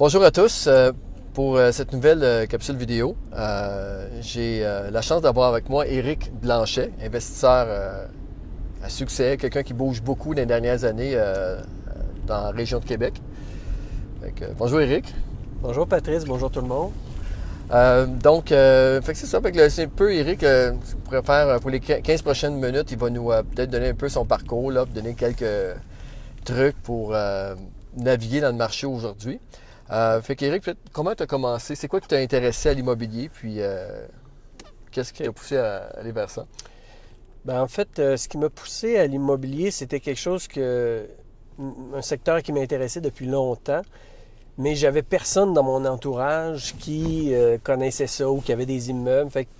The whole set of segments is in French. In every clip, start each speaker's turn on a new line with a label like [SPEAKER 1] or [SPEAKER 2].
[SPEAKER 1] Bonjour à tous. Pour cette nouvelle capsule vidéo, j'ai la chance d'avoir avec moi Éric Blanchet, investisseur à succès, quelqu'un qui bouge beaucoup dans les dernières années dans la région de Québec. Bonjour Éric.
[SPEAKER 2] Bonjour Patrice, bonjour tout le monde.
[SPEAKER 1] C'est ça. C'est un peu Éric, ce qu'on pourrait faire pour les 15 prochaines minutes. Il va nous peut-être donner un peu son parcours, là, donner quelques trucs pour naviguer dans le marché aujourd'hui. Éric, comment tu as commencé? C'est quoi qui t'a intéressé à l'immobilier? Puis, qu'est-ce qui t'a poussé à aller vers ça?
[SPEAKER 2] Ce qui m'a poussé à l'immobilier, c'était quelque chose un secteur qui m'intéressait depuis longtemps. Mais j'avais personne dans mon entourage qui connaissait ça ou qui avait des immeubles. Fait que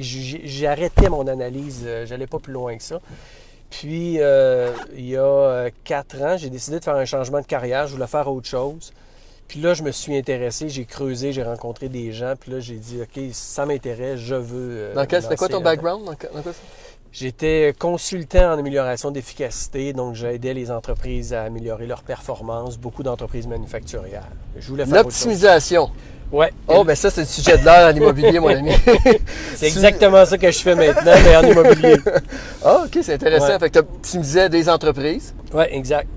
[SPEAKER 2] j'ai arrêté mon analyse. J'allais pas plus loin que ça. Puis, il y a 4 ans, j'ai décidé de faire un changement de carrière. Je voulais faire autre chose. Puis là, je me suis intéressé, j'ai creusé, j'ai rencontré des gens. Puis là, j'ai dit, OK, ça m'intéresse, je veux...
[SPEAKER 1] C'était quoi ton background? Dans quoi ça?
[SPEAKER 2] J'étais consultant en amélioration d'efficacité, donc j'aidais les entreprises à améliorer leur performance, beaucoup d'entreprises manufacturières. Je voulais faire
[SPEAKER 1] l'optimisation.
[SPEAKER 2] Ouais.
[SPEAKER 1] Oh, ben ça, c'est le sujet de l'heure en immobilier, mon ami.
[SPEAKER 2] C'est exactement ça que je fais maintenant, mais en immobilier.
[SPEAKER 1] Ah, OK, c'est intéressant.
[SPEAKER 2] Ouais.
[SPEAKER 1] Fait que tu optimisais des entreprises.
[SPEAKER 2] Oui, exact.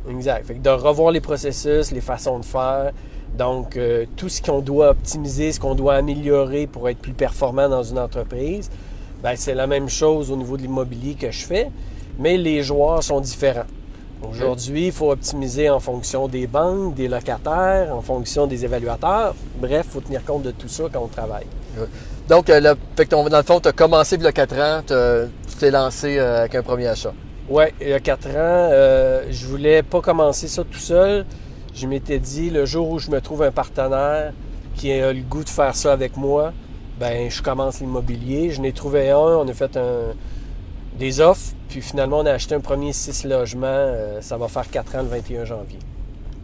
[SPEAKER 2] Fait que de revoir les processus, les façons de faire. Donc, tout ce qu'on doit optimiser, ce qu'on doit améliorer pour être plus performant dans une entreprise, bien, c'est la même chose au niveau de l'immobilier que je fais, mais les joueurs sont différents. Aujourd'hui, il faut optimiser en fonction des banques, des locataires, en fonction des évaluateurs. Bref, il faut tenir compte de tout ça quand on travaille.
[SPEAKER 1] Donc, dans le fond, tu as commencé il y a 4 ans, tu t'es lancé avec un premier achat.
[SPEAKER 2] Oui, il y a 4 ans, je voulais pas commencer ça tout seul. Je m'étais dit, le jour où je me trouve un partenaire qui a le goût de faire ça avec moi, ben je commence l'immobilier. Je n'ai trouvé un, on a fait des offres, puis finalement, on a acheté un premier 6 logements. Ça va faire 4 ans le 21 janvier.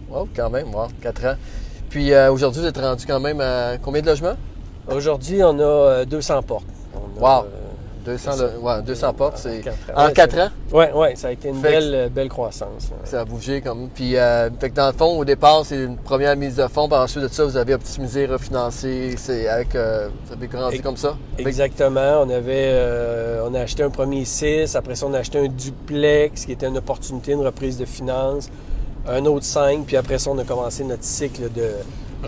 [SPEAKER 1] Wow, quand même, 4 ans. Puis aujourd'hui, vous êtes rendu quand même à combien de logements?
[SPEAKER 2] Aujourd'hui, on a 200 portes.
[SPEAKER 1] 200 portes, c'est
[SPEAKER 2] en
[SPEAKER 1] 4 ans?
[SPEAKER 2] Oui, ça a été une belle croissance.
[SPEAKER 1] Ça a bougé comme. Puis, dans le fond, au départ, c'est une première mise de fonds, puis ensuite de ça, vous avez optimisé, refinancé, ça avait grandi comme ça?
[SPEAKER 2] Exactement. On a acheté un premier 6, après ça, on a acheté un duplex qui était une opportunité, une reprise de finances, un autre 5, puis après ça, on a commencé notre cycle de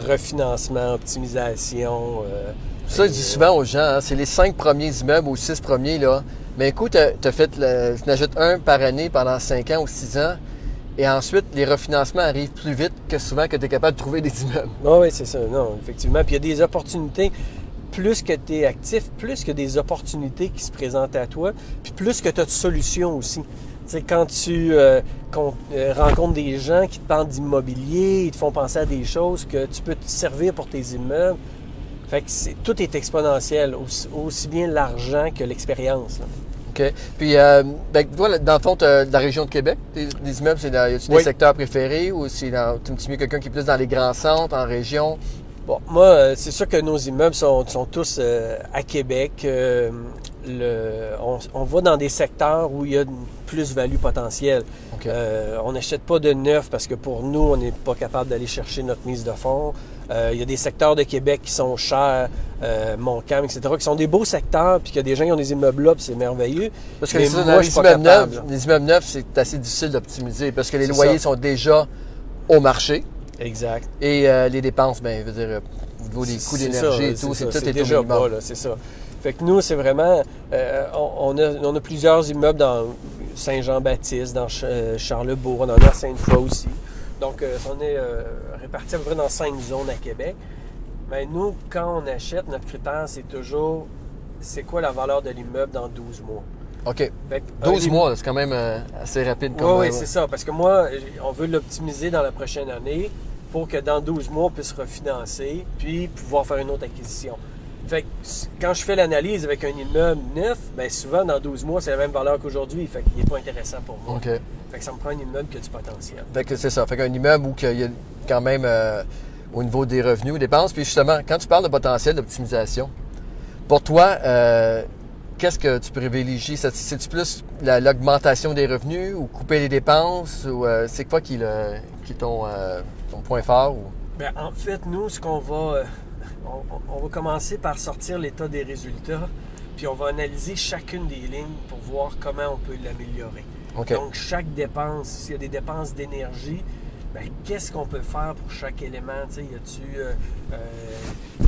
[SPEAKER 2] refinancement, optimisation.
[SPEAKER 1] Ça, je dis souvent aux gens, c'est les 5 premiers immeubles ou 6 premiers, là. Mais écoute, tu en achètes un par année pendant 5 ans ou 6 ans, et ensuite, les refinancements arrivent plus vite que souvent que tu es capable de trouver des immeubles.
[SPEAKER 2] Oui, c'est ça. Non, effectivement. Puis il y a des opportunités. Plus que tu es actif, plus que des opportunités qui se présentent à toi, puis plus que tu as de solutions aussi. Tu sais, quand tu rencontres des gens qui te parlent d'immobilier, ils te font penser à des choses que tu peux te servir pour tes immeubles. Fait que tout est exponentiel, aussi bien l'argent que l'expérience. Là.
[SPEAKER 1] OK. Puis, toi, dans le fond, de la région de Québec, les immeubles, y a-tu des secteurs préférés ou tu aimes mieux quelqu'un qui est plus dans les grands centres, en région?
[SPEAKER 2] Bon, moi, c'est sûr que nos immeubles sont tous à Québec. On va dans des secteurs où il y a une plus-value potentielle.
[SPEAKER 1] Okay.
[SPEAKER 2] On n'achète pas de neuf parce que pour nous, on n'est pas capable d'aller chercher notre mise de fonds. Il y a des secteurs de Québec qui sont chers, Montcalm, etc., qui sont des beaux secteurs, puis qu'il y a des gens qui ont des immeubles là, puis c'est merveilleux.
[SPEAKER 1] Parce que les immeubles neufs, c'est assez difficile d'optimiser parce que les loyers sont déjà au marché.
[SPEAKER 2] Exact.
[SPEAKER 1] Et les dépenses, bien, je veux dire, au niveau des coûts d'énergie et tout, tout est
[SPEAKER 2] déjà bas, là, c'est ça. Fait que nous, c'est vraiment... on a plusieurs immeubles dans Saint-Jean-Baptiste, dans Charlebourg, on en a à Sainte-Foy aussi. Donc, on est répartis à peu près dans 5 zones à Québec. Mais nous, quand on achète, notre critère, c'est toujours c'est quoi la valeur de l'immeuble dans 12 mois.
[SPEAKER 1] OK. 12 mois, c'est quand même assez rapide.
[SPEAKER 2] Oui, c'est ça. Parce que moi, on veut l'optimiser dans la prochaine année pour que dans 12 mois, on puisse refinancer puis pouvoir faire une autre acquisition. Fait que quand je fais l'analyse avec un immeuble neuf, bien souvent, dans 12 mois, c'est la même valeur qu'aujourd'hui. Fait qu'il n'est pas intéressant pour moi.
[SPEAKER 1] OK.
[SPEAKER 2] Fait que ça me prend un immeuble qui a du potentiel.
[SPEAKER 1] Fait que c'est ça. Fait qu'un immeuble où il y a quand même au niveau des revenus ou dépenses. Puis justement, quand tu parles de potentiel d'optimisation, pour toi, qu'est-ce que tu privilégies? C'est-tu plus l'augmentation des revenus ou couper les dépenses? Ou c'est quoi qui est ton point fort?
[SPEAKER 2] Ben, en fait, nous, ce qu'on va... on va commencer par sortir l'état des résultats, puis on va analyser chacune des lignes pour voir comment on peut l'améliorer.
[SPEAKER 1] OK.
[SPEAKER 2] Donc, chaque dépense, s'il y a des dépenses d'énergie, ben, qu'est-ce qu'on peut faire pour chaque élément? Tu sais, y a-tu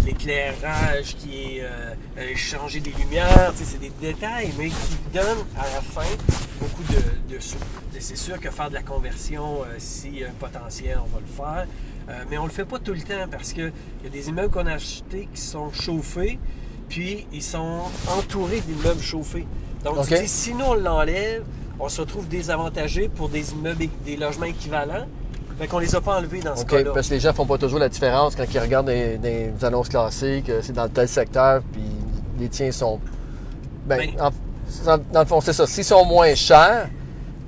[SPEAKER 2] l'éclairage qui est changer des lumières? Tu sais, c'est des détails, mais qui donnent à la fin beaucoup de sous. C'est sûr que faire de la conversion, s'il y a un potentiel, on va le faire. Mais on ne le fait pas tout le temps parce qu'il y a des immeubles qu'on a achetés qui sont chauffés, puis ils sont entourés d'immeubles chauffés. Donc,
[SPEAKER 1] OK.
[SPEAKER 2] tu dis, si nous, on l'enlève, on se retrouve désavantagé pour des immeubles, des logements équivalents. Fait qu'on les a pas enlevés dans ce
[SPEAKER 1] OK,
[SPEAKER 2] cas-là.
[SPEAKER 1] parce que les gens font pas toujours la différence quand ils regardent des annonces classiques, c'est dans tel secteur, puis les tiens sont... dans le fond, c'est ça. S'ils sont moins chers,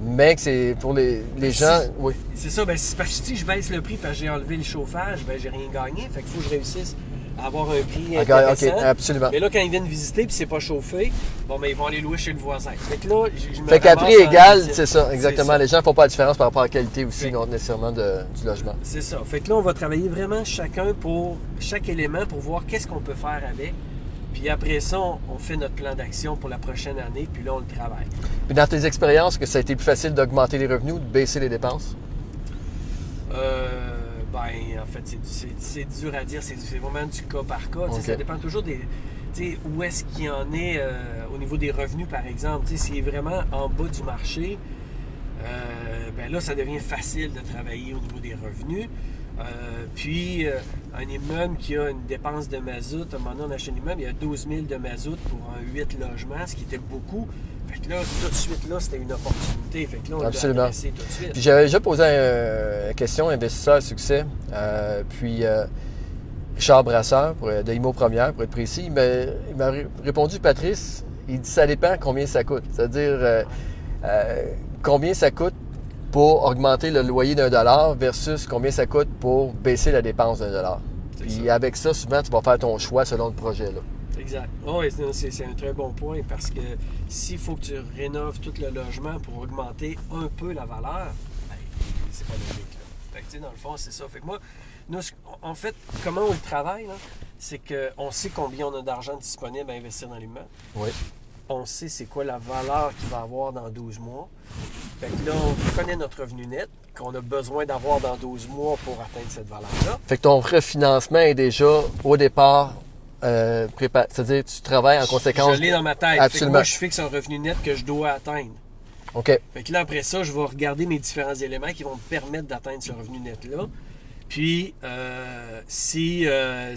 [SPEAKER 1] mais que c'est pour les gens... Oui.
[SPEAKER 2] C'est ça, c'est parce que si je baisse le prix parce que j'ai enlevé le chauffage, j'ai rien gagné. Fait qu'il faut que je réussisse à avoir un prix intéressant.
[SPEAKER 1] OK, absolument.
[SPEAKER 2] Mais là, quand ils viennent visiter puis c'est pas chauffé, ils vont aller louer chez le voisin. Fait que là, je me
[SPEAKER 1] Fait qu'à prix
[SPEAKER 2] ramasse en
[SPEAKER 1] égal,
[SPEAKER 2] visite.
[SPEAKER 1] c'est ça, exactement.
[SPEAKER 2] C'est ça.
[SPEAKER 1] Les gens font pas la différence par rapport à la qualité aussi,
[SPEAKER 2] Fait-
[SPEAKER 1] non nécessairement du logement.
[SPEAKER 2] C'est ça. Fait que là, on va travailler vraiment chacun pour chaque élément pour voir qu'est-ce qu'on peut faire avec. Puis après ça, on fait notre plan d'action pour la prochaine année, puis là, on le travaille.
[SPEAKER 1] Puis dans tes expériences, que ça a été plus facile d'augmenter les revenus ou de baisser les dépenses?
[SPEAKER 2] En fait, c'est dur à dire. C'est vraiment du cas par cas.
[SPEAKER 1] OK.
[SPEAKER 2] Ça dépend toujours des... où est-ce qu'il y en est au niveau des revenus, par exemple. S'il est vraiment en bas du marché, là, ça devient facile de travailler au niveau des revenus. Un immeuble qui a une dépense de mazout, à un moment donné, on achète un immeuble, il y a 12 000 de mazout pour un 8 logements, ce qui était beaucoup. Fait que là, tout de suite, là, c'était une opportunité. Fait que là, on l'a
[SPEAKER 1] Absolument.
[SPEAKER 2] adressé tout de suite.
[SPEAKER 1] Puis j'avais déjà posé une question investisseur à succès, Richard Brasseur de Imo Première, pour être précis, il m'a répondu, Patrice, il dit ça dépend combien ça coûte. C'est-à-dire combien ça coûte pour augmenter le loyer d'$1 versus combien ça coûte pour baisser la dépense d'$1. Puis
[SPEAKER 2] ça.
[SPEAKER 1] avec ça, souvent, tu vas faire ton choix selon le projet. Là.
[SPEAKER 2] Exact. C'est un très bon point parce que s'il faut que tu rénoves tout le logement pour augmenter un peu la valeur, c'est pas logique. Là. Fait que, dans le fond, c'est ça. Fait que moi, nous, en fait, comment on le travaille, là, c'est qu'on sait combien on a d'argent disponible à investir dans l'immeuble.
[SPEAKER 1] Oui.
[SPEAKER 2] On sait c'est quoi la valeur qu'il va avoir dans 12 mois. Fait que là, on connaît notre revenu net qu'on a besoin d'avoir dans 12 mois pour atteindre cette valeur-là.
[SPEAKER 1] Fait que ton refinancement est déjà au départ préparé. C'est-à-dire tu travailles en conséquence.
[SPEAKER 2] Je l'ai dans ma tête.
[SPEAKER 1] Absolument.
[SPEAKER 2] Fait que moi, je fixe un revenu net que je dois atteindre.
[SPEAKER 1] OK.
[SPEAKER 2] Fait que là, après ça, je vais regarder mes différents éléments qui vont me permettre d'atteindre ce revenu net-là. Puis, si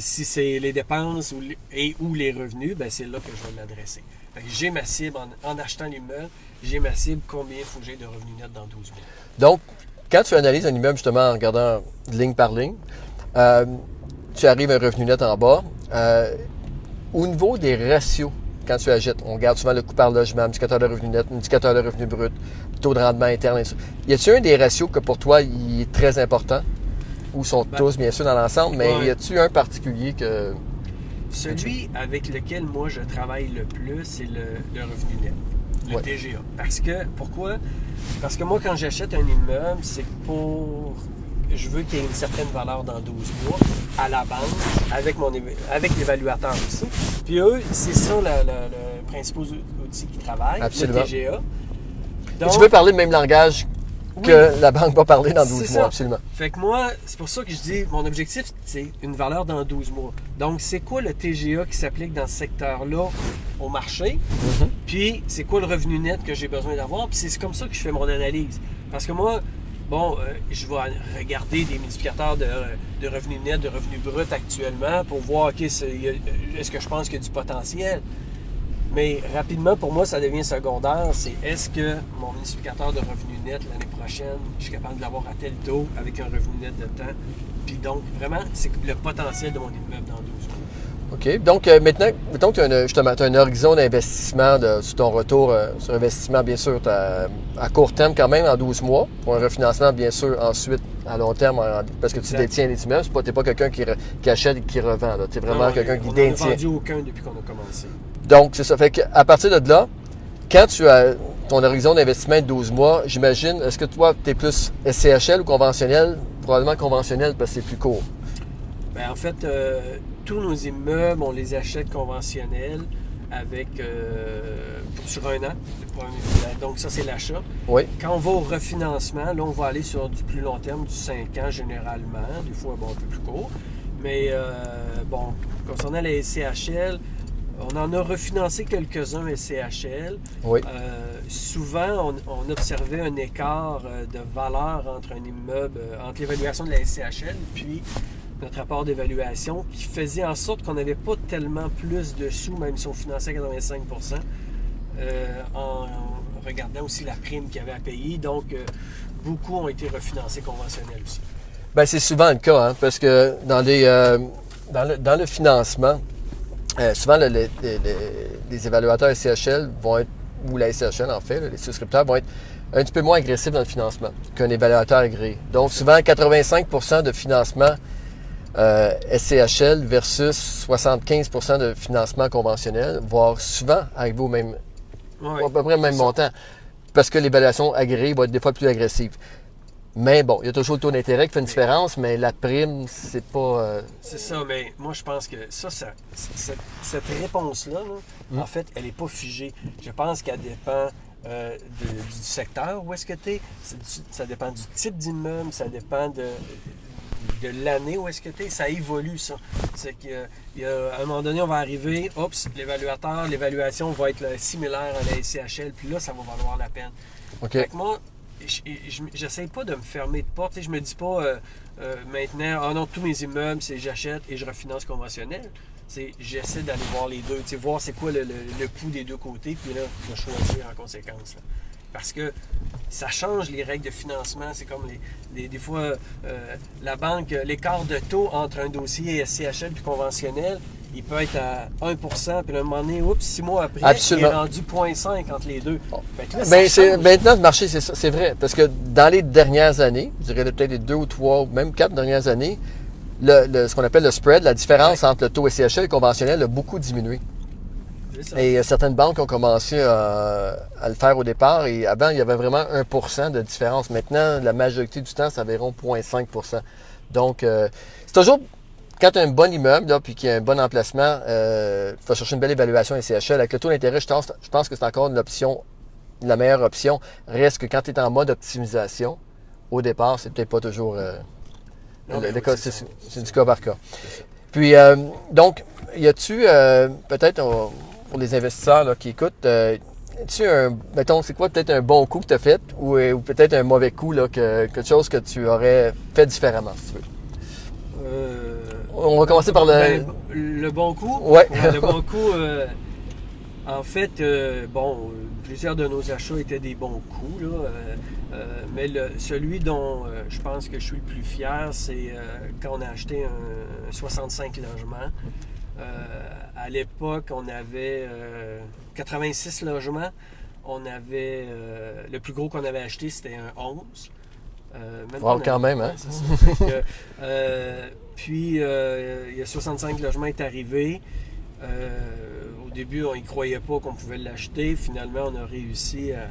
[SPEAKER 2] c'est les dépenses ou les revenus, c'est là que je vais l'adresser. Fait que j'ai ma cible en achetant l'immeuble, j'ai ma cible combien il faut que j'ai de revenus net dans 12 mois.
[SPEAKER 1] Donc, quand tu analyses un immeuble justement en regardant ligne par ligne, tu arrives à un revenu net en bas. Au niveau des ratios, quand tu achètes, on regarde souvent le coût par logement, indicateur de revenu net, indicateur de revenu brut, taux de rendement interne, et ça. Y a-t-il un des ratios que pour toi, il est très important? Ou sont tous, bien sûr, dans l'ensemble, mais
[SPEAKER 2] ouais.
[SPEAKER 1] y a-t-il un particulier que...
[SPEAKER 2] Celui avec lequel moi je travaille le plus, c'est le revenu net, le
[SPEAKER 1] Ouais.
[SPEAKER 2] TGA. Pourquoi? Parce que moi, quand j'achète un immeuble, c'est pour... Je veux qu'il y ait une certaine valeur dans 12 mois à la banque, avec l'évaluateur aussi. Puis eux, c'est ça le principal outil qu'ils travaillent,
[SPEAKER 1] Absolument.
[SPEAKER 2] le TGA.
[SPEAKER 1] Et tu veux parler le même langage que la banque va parler dans 12
[SPEAKER 2] C'est
[SPEAKER 1] mois,
[SPEAKER 2] ça.
[SPEAKER 1] absolument.
[SPEAKER 2] Fait que moi, c'est pour ça que je dis, mon objectif, c'est une valeur dans 12 mois. Donc, c'est quoi le TGA qui s'applique dans ce secteur-là au marché?
[SPEAKER 1] Mm-hmm.
[SPEAKER 2] Puis, c'est quoi le revenu net que j'ai besoin d'avoir? Puis, c'est comme ça que je fais mon analyse. Parce que moi, je vais regarder des multiplicateurs de revenus net, de revenus bruts actuellement pour voir, OK, est-ce que je pense qu'il y a du potentiel? Mais rapidement, pour moi, ça devient secondaire. C'est est-ce que mon multiplicateur de revenus net l'année prochaine, je suis capable de l'avoir à tel taux avec un revenu net de temps? Puis donc, vraiment, c'est le potentiel de mon immeuble dans 12 mois.
[SPEAKER 1] OK. Donc, maintenant, mettons que tu as un horizon d'investissement sur ton retour sur investissement, bien sûr, à court terme quand même, en 12 mois, pour un refinancement, bien sûr, ensuite, à long terme, parce que tu
[SPEAKER 2] Exact.
[SPEAKER 1] détiens les immeubles. Tu n'es pas quelqu'un qui achète et qui revend. Tu es vraiment
[SPEAKER 2] Non,
[SPEAKER 1] quelqu'un qui
[SPEAKER 2] on n'en a
[SPEAKER 1] détient.
[SPEAKER 2] vendu aucun depuis qu'on a commencé.
[SPEAKER 1] Donc, c'est ça. Fait qu'à partir de là, quand tu as ton horizon d'investissement de 12 mois, j'imagine, est-ce que toi, tu es plus SCHL ou conventionnel? Probablement conventionnel parce que c'est plus court.
[SPEAKER 2] Ben, en fait, tous nos immeubles, on les achète conventionnels avec sur un an. Donc ça, c'est l'achat.
[SPEAKER 1] Oui.
[SPEAKER 2] Quand on va au refinancement, là, on va aller sur du plus long terme, du 5 ans généralement, des fois bon, un peu plus court. Mais bon, concernant les SCHL, on en a refinancé quelques-uns SCHL.
[SPEAKER 1] Oui.
[SPEAKER 2] Souvent, on observait un écart de valeur entre un immeuble, entre l'évaluation de la SCHL puis notre rapport d'évaluation, qui faisait en sorte qu'on n'avait pas tellement plus de sous, même si on finançait à 85 en regardant aussi la prime qu'il y avait à payer. Donc, beaucoup ont été refinancés conventionnels aussi.
[SPEAKER 1] Ben, c'est souvent le cas, hein, parce que dans le financement, souvent les évaluateurs SCHL vont être, ou la SCHL en fait, là, les souscripteurs vont être un petit peu moins agressifs dans le financement qu'un évaluateur agréé. Donc, souvent 85% de financement SCHL versus 75% de financement conventionnel, voire souvent arriver au même, à peu près le même montant, parce que l'évaluation agréée va être des fois plus agressive. Mais bon, il y a toujours le taux d'intérêt qui fait une différence, mais la prime, c'est pas...
[SPEAKER 2] C'est ça, mais moi je pense que cette réponse-là, en fait, elle n'est pas figée. Je pense qu'elle dépend du secteur où est-ce que tu es, ça dépend du type d'immeuble, ça dépend de l'année où est-ce que tu es, ça évolue ça. C'est qu'à un moment donné, on va arriver, l'évaluation va être similaire à la SCHL, puis là, ça va valoir la peine.
[SPEAKER 1] OK.
[SPEAKER 2] Fait que moi, j'essaie pas de me fermer de porte. Je me dis pas maintenant, ah non, tous mes immeubles, c'est j'achète et je refinance conventionnel. J'essaie d'aller voir les deux, voir c'est quoi le coût des deux côtés, puis là, de choisir en conséquence. Là. Parce que ça change les règles de financement. C'est comme des fois, la banque, l'écart de taux entre un dossier SCHL puis conventionnel, il peut être à 1 puis à un moment donné, 6 mois après,
[SPEAKER 1] Absolument.
[SPEAKER 2] il est rendu 0,5 entre les deux.
[SPEAKER 1] Bon.
[SPEAKER 2] Là,
[SPEAKER 1] Maintenant, le marché, c'est vrai. Parce que dans les dernières années, je dirais peut-être les 2 ou 3, ou même 4 dernières années, ce qu'on appelle le spread, la différence entre le taux SCHL et le conventionnel a beaucoup diminué. Et certaines banques ont commencé à le faire au départ. Et avant, il y avait vraiment 1 de différence. Maintenant, la majorité du temps, c'est environ 0,5 Donc, c'est toujours... Quand tu as un bon immeuble, là, puis qu'il y a un bon emplacement, tu vas chercher une belle évaluation SCHL. Avec le taux d'intérêt, je pense que c'est encore la meilleure option. Reste que quand tu es en mode optimisation, au départ, c'est peut-être pas toujours le cas. C'est du cas par cas. Puis, donc, y a-tu, peut-être, pour les investisseurs là, qui écoutent, mettons, c'est quoi peut-être un bon coup que tu as fait ou peut-être un mauvais coup, là, quelque chose que tu aurais fait différemment, si tu veux? On va commencer par
[SPEAKER 2] le bon coup.
[SPEAKER 1] Ouais.
[SPEAKER 2] Le bon coup, en fait, plusieurs de nos achats étaient des bons coups, là, mais celui dont je pense que je suis le plus fier, c'est quand on a acheté un 65 logements. À l'époque, on avait 86 logements. On avait le plus gros qu'on avait acheté, c'était un 11.
[SPEAKER 1] Quand même, hein?
[SPEAKER 2] Puis, il y a 65 logements est arrivé. Au début, on n'y croyait pas qu'on pouvait l'acheter. Finalement, on a réussi à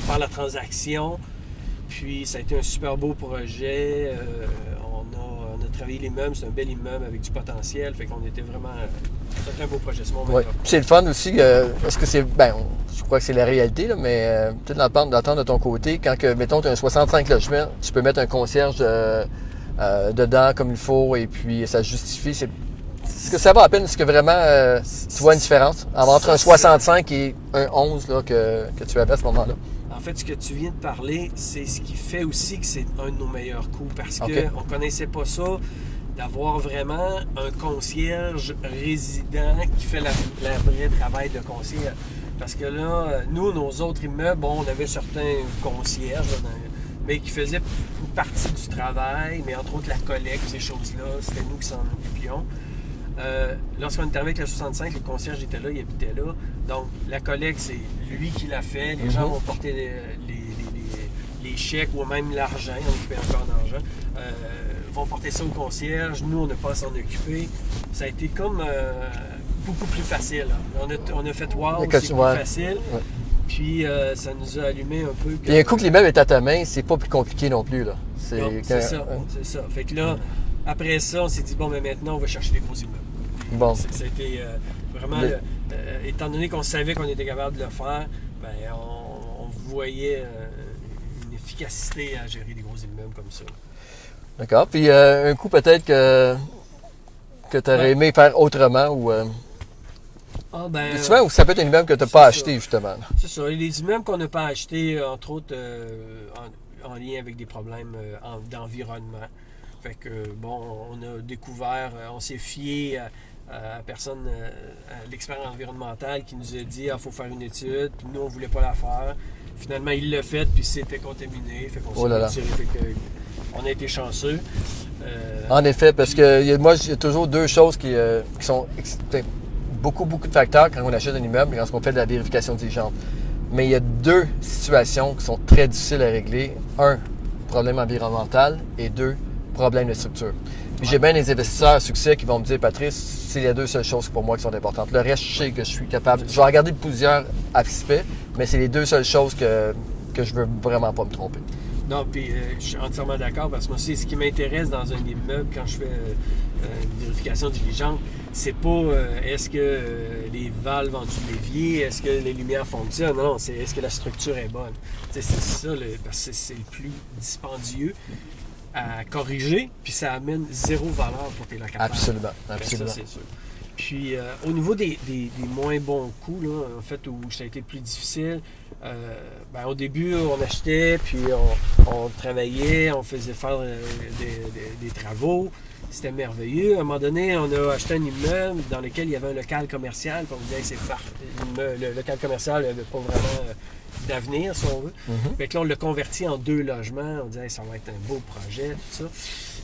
[SPEAKER 2] faire la transaction. Puis, ça a été un super beau projet. On a travaillé l'immeuble. C'est un bel immeuble avec du potentiel. Fait qu'on était vraiment... C'était un beau projet. C'est mon meilleur.
[SPEAKER 1] C'est le fun aussi. Est-ce que c'est... je crois que c'est la réalité, là, mais peut-être l'entendre de ton côté. Quand, mettons, tu as un 65 logements, tu peux mettre un concierge dedans comme il faut et puis ça justifie. Est-ce que ça va à peine? Est-ce que vraiment tu vois une différence entre un 65 et un 11 là, que tu avais à ce moment-là?
[SPEAKER 2] En fait, ce que tu viens de parler, c'est ce qui fait aussi que c'est un de nos meilleurs coups parce qu'on ne connaissait pas ça, d'avoir vraiment un concierge résident qui fait le vrai travail de concierge. Parce que là, nous, nos autres immeubles, on avait certains concierges, mais qui faisaient une partie du travail, mais entre autres la collecte, ces choses-là, c'était nous qui s'en occupions. Lorsqu'on est arrivé avec le 65, le concierge était là, il habitait là. Donc, la collecte, c'est lui qui l'a fait. Les gens vont porter les chèques ou même l'argent, on occupait encore d'argent, vont porter ça au concierge. Nous, on n'a pas à s'en occuper. Ça a été comme beaucoup plus facile. On a fait wow, c'est plus facile. Ouais. Puis, ça nous a allumé un peu.
[SPEAKER 1] Puis, un coup que l'immeuble est à ta main, c'est pas plus compliqué non plus, là.
[SPEAKER 2] C'est ça. Fait que là, après ça, on s'est dit, bon, mais maintenant, on va chercher des gros immeubles.
[SPEAKER 1] Bon.
[SPEAKER 2] Ça a été vraiment, étant donné qu'on savait qu'on était capable de le faire, ben, on voyait une efficacité à gérer des gros immeubles comme ça.
[SPEAKER 1] D'accord. Puis un coup peut-être que tu aurais aimé faire autrement ou. Souvent, ça peut être un immeuble que tu n'as pas acheté, justement.
[SPEAKER 2] C'est ça. Les immeubles qu'on n'a pas achetés, entre autres, en lien avec des problèmes d'environnement. Fait que, bon, on a découvert, on s'est fié à personne, à l'expert environnemental qui nous a dit il faut faire une étude. Puis nous, on ne voulait pas la faire. Finalement, il l'a fait, puis c'était contaminé. Fait qu'on s'est retiré. Fait que, on a été chanceux.
[SPEAKER 1] En effet, parce que moi, il y a toujours deux choses qui sont beaucoup de facteurs quand on achète un immeuble et quand on fait de la vérification diligente. Mais il y a deux situations qui sont très difficiles à régler. Un, problème environnemental et deux, problème de structure. Puis j'ai bien des investisseurs à succès qui vont me dire, Patrice, c'est les deux seules choses pour moi qui sont importantes. Le reste, je sais que je suis capable. Je vais regarder plusieurs aspects, mais c'est les deux seules choses que je veux vraiment pas me tromper.
[SPEAKER 2] Non, puis je suis entièrement d'accord parce que moi aussi, ce qui m'intéresse dans un immeuble quand je fais une vérification diligente, c'est pas est-ce que les valves en dessous de l'évier, est-ce que les lumières fonctionnent. Non, c'est est-ce que la structure est bonne. C'est ça, parce que c'est le plus dispendieux à corriger, puis ça amène zéro valeur pour tes locataires.
[SPEAKER 1] Absolument.
[SPEAKER 2] Ça, c'est sûr. Puis au niveau des moins bons coups, là, en fait, où ça a été plus difficile, au début, on achetait, puis on travaillait, on faisait faire des travaux. C'était merveilleux. À un moment donné, on a acheté un immeuble dans lequel il y avait un local commercial. Puis on disait, c'est parfait. Le local commercial n'avait pas vraiment d'avenir, si on veut. Fait que là, on l'a converti en 2 logements. On disait, ça va être un beau projet, tout ça.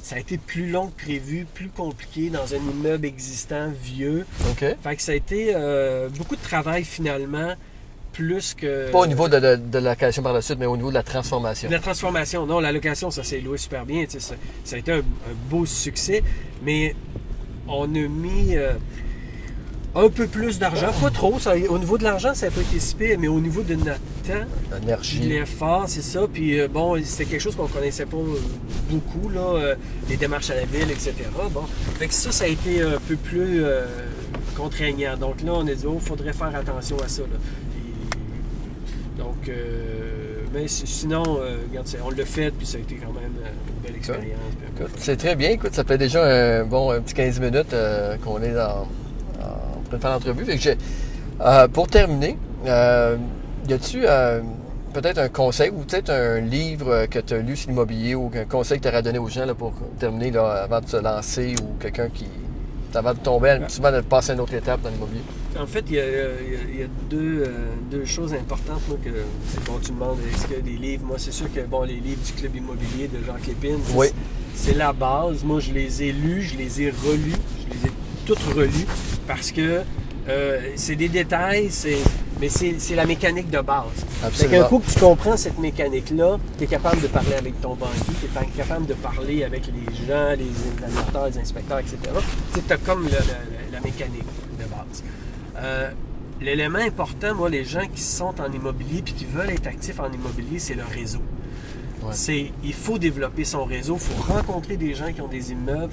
[SPEAKER 2] Ça a été plus long que prévu, plus compliqué dans un immeuble existant, vieux.
[SPEAKER 1] OK.
[SPEAKER 2] Fait que ça a été beaucoup de travail finalement, plus que...
[SPEAKER 1] Pas au niveau de la location par la suite, mais au niveau de la transformation.
[SPEAKER 2] La transformation, non, la location, ça s'est loué super bien. Ça a été un beau succès, mais on a mis un peu plus d'argent, pas trop. Au niveau de l'argent, ça n'a pas été si pire, mais au niveau de notre temps,
[SPEAKER 1] l'énergie,
[SPEAKER 2] de l'effort, c'est ça. Puis bon, c'était quelque chose qu'on ne connaissait pas beaucoup, là, les démarches à la ville, etc. Bon, fait que ça a été un peu plus contraignant. Donc là, on a dit, il faudrait faire attention à ça. Là. Donc, mais sinon, regarde, on l'a fait, puis ça a été quand même une belle expérience.
[SPEAKER 1] C'est très bien. Écoute, ça fait déjà un petit 15 minutes qu'on est en train de faire l'entrevue. Fait que pour terminer, y a-tu peut-être un conseil ou peut-être un livre que tu as lu sur l'immobilier ou un conseil que tu aurais donné aux gens là, pour terminer là, avant de se lancer ou quelqu'un qui, avant de tomber, souvent de passer à une autre étape dans l'immobilier?
[SPEAKER 2] En fait, il y a deux choses importantes. Moi, que c'est bon, tu me demandes, est-ce qu'il y a des livres? Moi, c'est sûr que les livres du Club immobilier de Jacques Lépine, c'est la base. Moi, je les ai lus, je les ai relus, je les ai toutes relus parce que c'est des détails, mais c'est la mécanique de base.
[SPEAKER 1] Absolument.
[SPEAKER 2] Un coup que tu comprends cette mécanique-là, tu es capable de parler avec ton banquier, tu es capable de parler avec les gens, les évaluateurs, les inspecteurs, etc. Tu as comme la mécanique de base. L'élément important, moi, les gens qui sont en immobilier et qui veulent être actifs en immobilier, c'est le réseau. Ouais. Il faut développer son réseau, il faut rencontrer des gens qui ont des immeubles.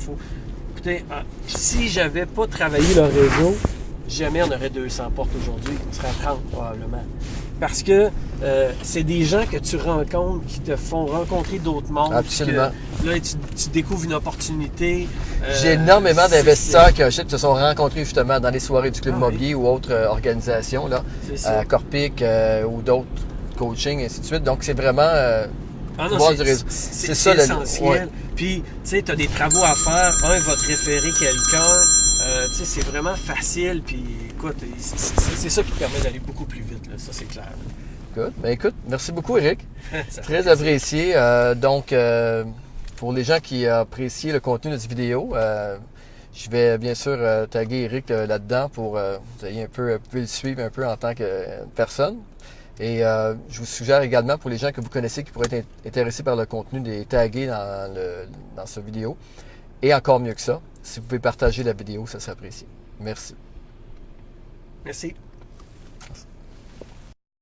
[SPEAKER 2] Écoutez, si j'avais pas travaillé le réseau, jamais on aurait 200 portes aujourd'hui, on serait à 30 probablement. Parce que c'est des gens que tu rencontres qui te font rencontrer d'autres mondes.
[SPEAKER 1] Absolument.
[SPEAKER 2] Là, tu découvres une opportunité.
[SPEAKER 1] J'ai énormément d'investisseurs qui se sont rencontrés justement dans les soirées du Club immobilier ou autres organisations, là, Corpic ou d'autres coaching, et ainsi de suite. Donc, c'est vraiment
[SPEAKER 2] du réseau. C'est ça essentiel. Puis, tu sais, tu as des travaux à faire. Un va te référer quelqu'un. Tu sais, c'est vraiment facile. Puis, écoute, c'est ça qui te permet d'aller beaucoup plus vite. Là. Ça, c'est clair.
[SPEAKER 1] Good. Ben, écoute, merci beaucoup, Eric. Très apprécié. Pour les gens qui apprécient le contenu de cette vidéo, je vais bien sûr taguer Eric là-dedans pour que vous ayez pouvez le suivre un peu en tant que personne. Et je vous suggère également pour les gens que vous connaissez qui pourraient être intéressés par le contenu, de les taguer dans cette vidéo. Et encore mieux que ça, si vous pouvez partager la vidéo, ça serait apprécié. Merci.
[SPEAKER 2] Merci.